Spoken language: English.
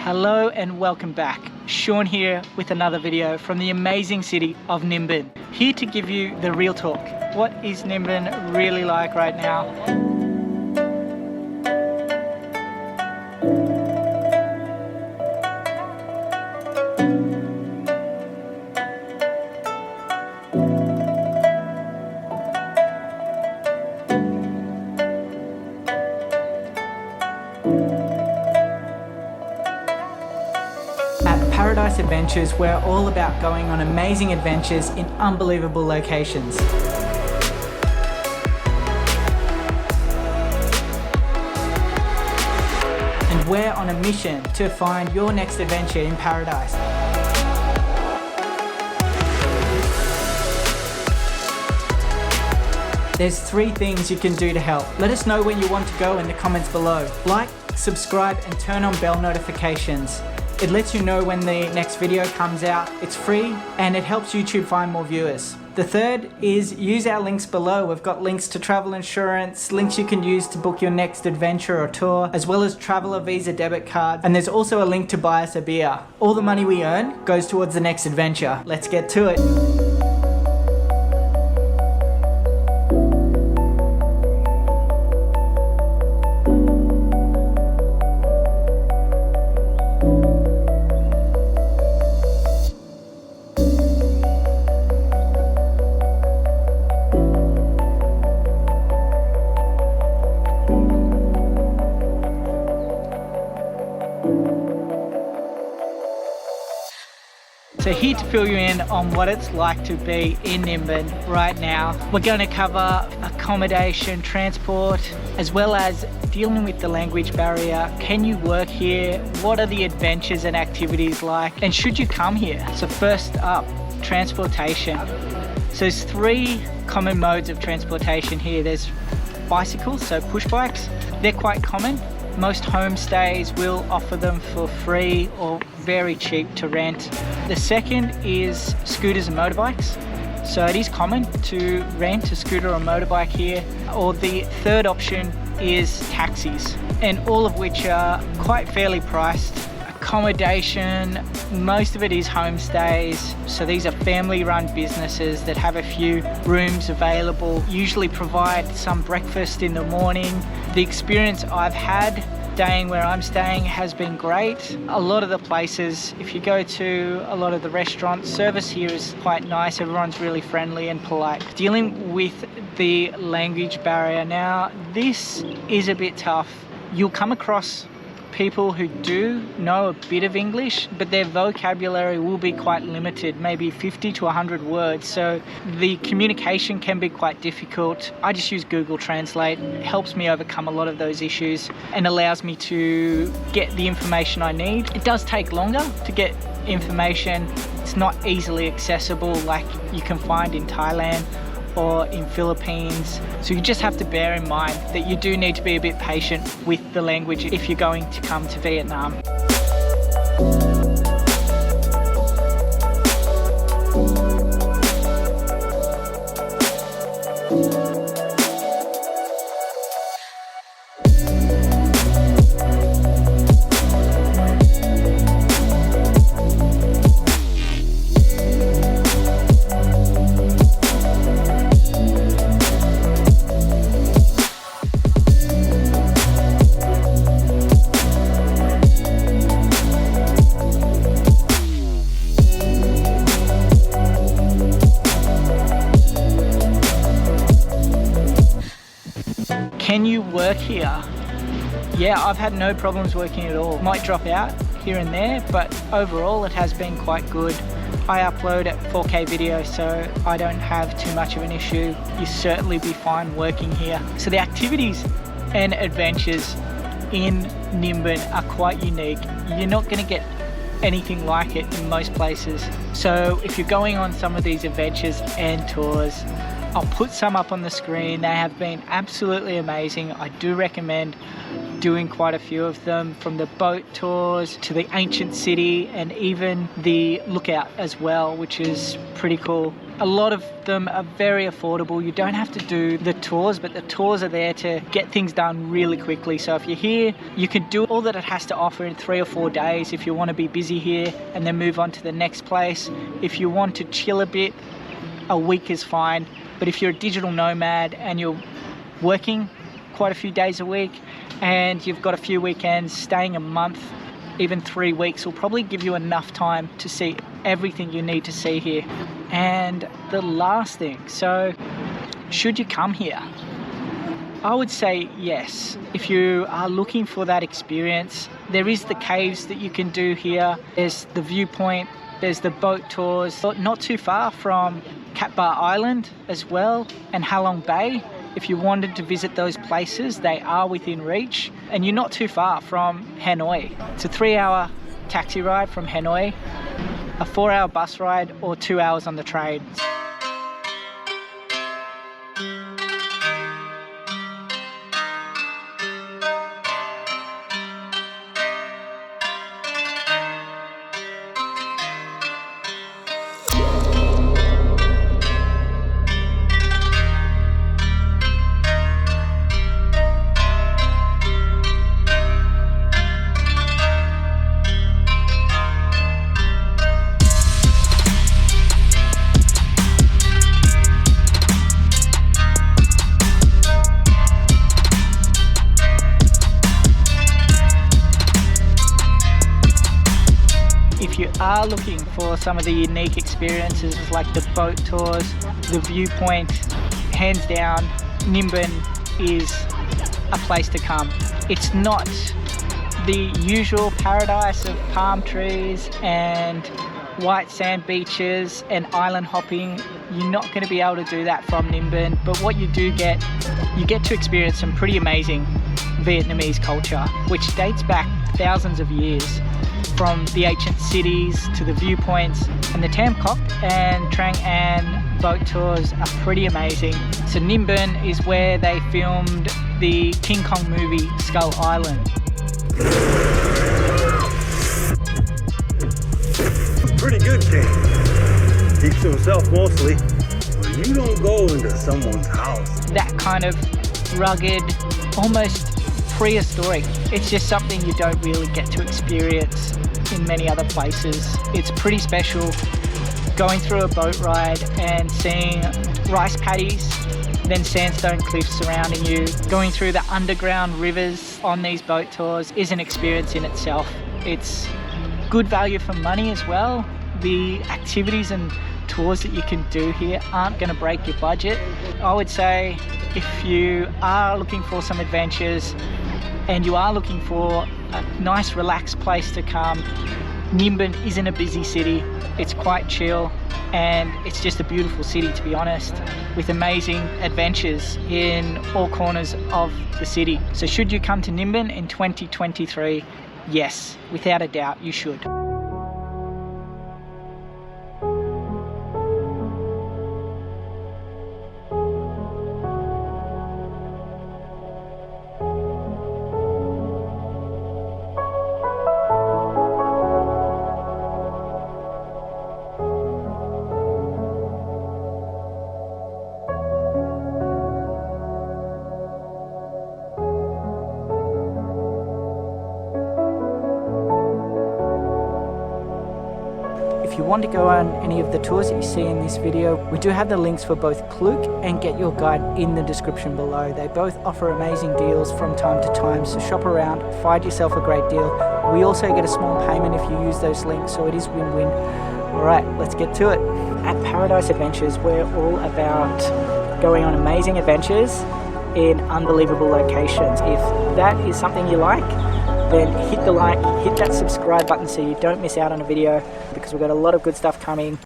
Hello and welcome back. Sean here with another video from the amazing city of Ninh Binh. Here to give you the real talk. What is Ninh Binh really like right now? Paradise Adventures, we're all about going on amazing adventures in unbelievable locations. And we're on a mission to find your next adventure in paradise. There's 3 things you can do to help. Let us know where you want to go in the comments below. Like, subscribe, and turn on bell notifications. It lets you know when the next video comes out. It's free and it helps YouTube find more viewers. The third is use our links below. We've got links to travel insurance, links you can use to book your next adventure or tour, as well as traveler visa debit card. And there's also a link to buy us a beer. All the money we earn goes towards the next adventure. Let's get to it. So here to fill you in on what it's like to be in Ninh Binh right now. We're going to cover accommodation, transport, as well as dealing with the language barrier. Can you work here? What are the adventures and activities like? And should you come here? So first up, transportation. So there's 3 common modes of transportation here. There's bicycles, so push bikes. They're quite common. Most homestays will offer them for free or very cheap to rent. The second is scooters and motorbikes. So it is common to rent a scooter or motorbike here. Or the third option is taxis, and all of which are quite fairly priced. Accommodation, most of it is homestays. So these are family-run businesses that have a few rooms available, usually provide some breakfast in the morning. The experience I've had staying where I'm staying has been great. A lot of the places, if you go to a lot of the restaurants, service here is quite nice. Everyone's really friendly and polite. Dealing with the language barrier now, this is a bit tough. You'll come across people who do know a bit of English, but their vocabulary will be quite limited, maybe 50 to 100 words. So the communication can be quite difficult. I just use Google Translate. It helps me overcome a lot of those issues and allows me to get the information I need. It does take longer to get information. It's not easily accessible like you can find in Thailand or in Philippines. So you just have to bear in mind that you do need to be a bit patient with the language if you're going to come to Vietnam. Can you work here? Yeah, I've had no problems working at all. Might drop out here and there, but overall it has been quite good. I upload at 4K video, so I don't have too much of an issue. You certainly be fine working here. So the activities and adventures in Ninh Binh are quite unique. You're not going to get anything like it in most places. So if you're going on some of these adventures and tours, I'll put some up on the screen. They have been absolutely amazing. I do recommend doing quite a few of them, from the boat tours to the ancient city and even the lookout as well, which is pretty cool. A lot of them are very affordable. You don't have to do the tours, but the tours are there to get things done really quickly. So if you're here, you can do all that it has to offer in 3 or 4 days if you want to be busy here and then move on to the next place. If you want to chill a bit, a week is fine. But if you're a digital nomad and you're working quite a few days a week and you've got a few weekends, staying a month, even 3 weeks will probably give you enough time to see everything you need to see here. And the last thing, so should you come here? I would say yes. If you are looking for that experience, there is the caves that you can do here. There's the viewpoint, there's the boat tours, not too far from Bar Island as well, and Halong Bay. If you wanted to visit those places, they are within reach, and you're not too far from Hanoi. It's a 3-hour taxi ride from Hanoi, a 4-hour bus ride, or 2 hours on the train. If you are looking for some of the unique experiences like the boat tours, the viewpoint, hands down, Ninh Binh is a place to come. It's not the usual paradise of palm trees and white sand beaches and island hopping. You're not going to be able to do that from Ninh Binh, but what you do get, you get to experience some pretty amazing Vietnamese culture, which dates back thousands of years. From the ancient cities to the viewpoints, and the Tam Kok and Trang An boat tours are pretty amazing. So Ninh Binh is where they filmed the King Kong movie Skull Island. Pretty good king. Keeps to himself mostly, but you don't go into someone's house. That kind of rugged, almost prehistoric. It's just something you don't really get to experience in many other places. It's pretty special going through a boat ride and seeing rice paddies, then sandstone cliffs surrounding you. Going through the underground rivers on these boat tours is an experience in itself. It's good value for money as well. The activities and tours that you can do here aren't going to break your budget. I would say if you are looking for some adventures and you are looking for a nice relaxed place to come, Ninh Binh isn't a busy city. It's quite chill and it's just a beautiful city, to be honest, with amazing adventures in all corners of the city. So should you come to Ninh Binh in 2023? Yes, without a doubt you should. If you want to go on any of the tours that you see in this video, we do have the links for both Klook and Get Your Guide in the description below. They both offer amazing deals from time to time, so shop around, find yourself a great deal. We also get a small payment if you use those links, so it is win-win. Alright, let's get to it. At Paradise Adventures, we're all about going on amazing adventures in unbelievable locations. If that is something you like, then hit the like, hit that subscribe button so you don't miss out on a video, because we've got a lot of good stuff coming.